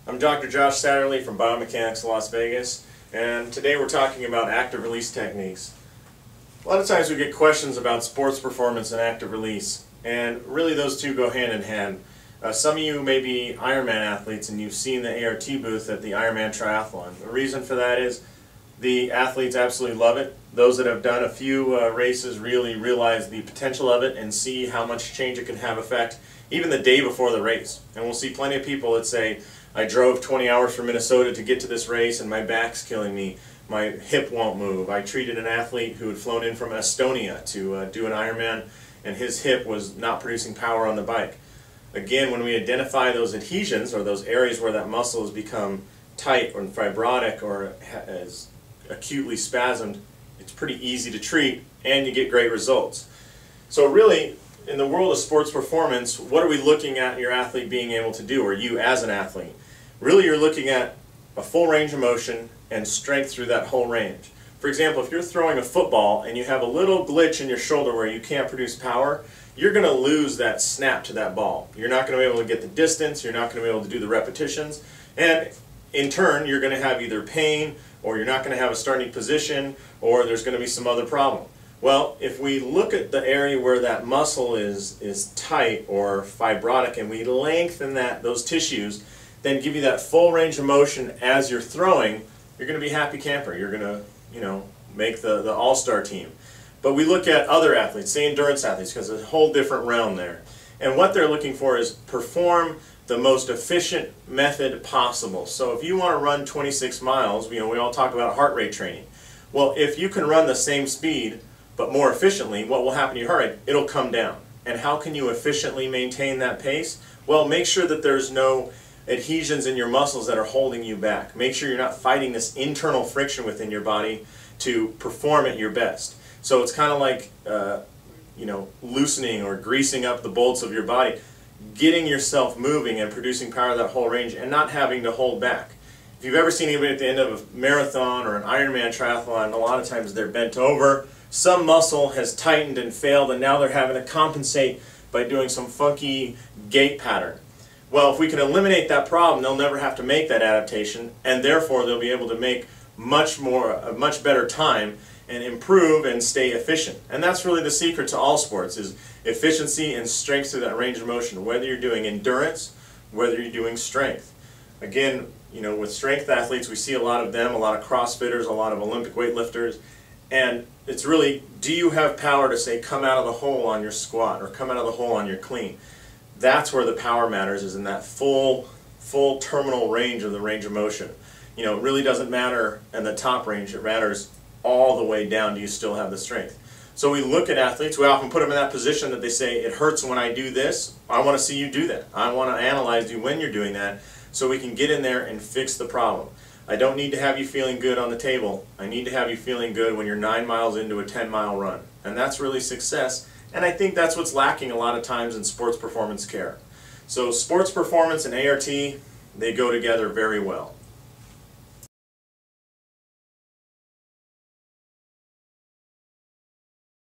I'm Dr. Josh Satterlee from Biomechanics Las Vegas, and today we're talking about active release techniques. A lot of times we get questions about sports performance and active release, and really those two go hand in hand. Some of you may be Ironman athletes and you've seen the ART booth at the Ironman Triathlon. The reason for that is the athletes absolutely love it. Those that have done a few races really realize the potential of it and see how much change it can have effect even the day before the race. And we'll see plenty of people that say, I drove 20 hours from Minnesota to get to this race and my back's killing me. My hip won't move. I treated an athlete who had flown in from Estonia to do an Ironman and his hip was not producing power on the bike. Again, when we identify those adhesions or those areas where that muscle has become tight or fibrotic or has acutely spasmed, it's pretty easy to treat and you get great results. So really, in the world of sports performance, what are we looking at your athlete being able to do, or you as an athlete? Really, you're looking at a full range of motion and strength through that whole range. For example, if you're throwing a football and you have a little glitch in your shoulder where you can't produce power, you're going to lose that snap to that ball. You're not going to be able to get the distance, you're not going to be able to do the repetitions, and in turn, you're going to have either pain, or you're not going to have a starting position, or there's going to be some other problem. Well, if we look at the area where that muscle is tight or fibrotic and we lengthen those tissues, then give you that full range of motion as you're throwing, you're going to be happy camper. You're going to, make the all-star team. But we look at other athletes, say endurance athletes, because there's a whole different realm there. And what they're looking for is perform the most efficient method possible. So if you want to run 26 miles, we all talk about heart rate training. Well, if you can run the same speed but more efficiently, what will happen to your heart rate? It'll come down. And how can you efficiently maintain that pace? Well, make sure that there's no adhesions in your muscles that are holding you back. Make sure you're not fighting this internal friction within your body to perform at your best. So it's kind of like loosening or greasing up the bolts of your body, getting yourself moving and producing power that whole range and not having to hold back. If you've ever seen anybody at the end of a marathon or an Ironman triathlon, a lot of times they're bent over, some muscle has tightened and failed, and now they're having to compensate by doing some funky gait pattern. Well, if we can eliminate that problem, they'll never have to make that adaptation, and therefore they'll be able to make a much better time and improve and stay efficient. And that's really the secret to all sports, is efficiency and strength through that range of motion, whether you're doing endurance, whether you're doing strength. Again, with strength athletes, we see a lot of them, a lot of CrossFitters, a lot of Olympic weightlifters, and it's really, do you have power to, say, come out of the hole on your squat or come out of the hole on your clean? That's where the power matters, is in that full terminal range of the range of motion. It really doesn't matter in the top range, it matters all the way down. Do you still have the strength? So we look at athletes, we often put them in that position that they say, it hurts when I do this. I want to see you do that. I want to analyze you when you're doing that so we can get in there and fix the problem. I don't need to have you feeling good on the table. I need to have you feeling good when you're 9 miles into a 10-mile run. And that's really success. And I think that's what's lacking a lot of times in sports performance care. So sports performance and ART, they go together very well.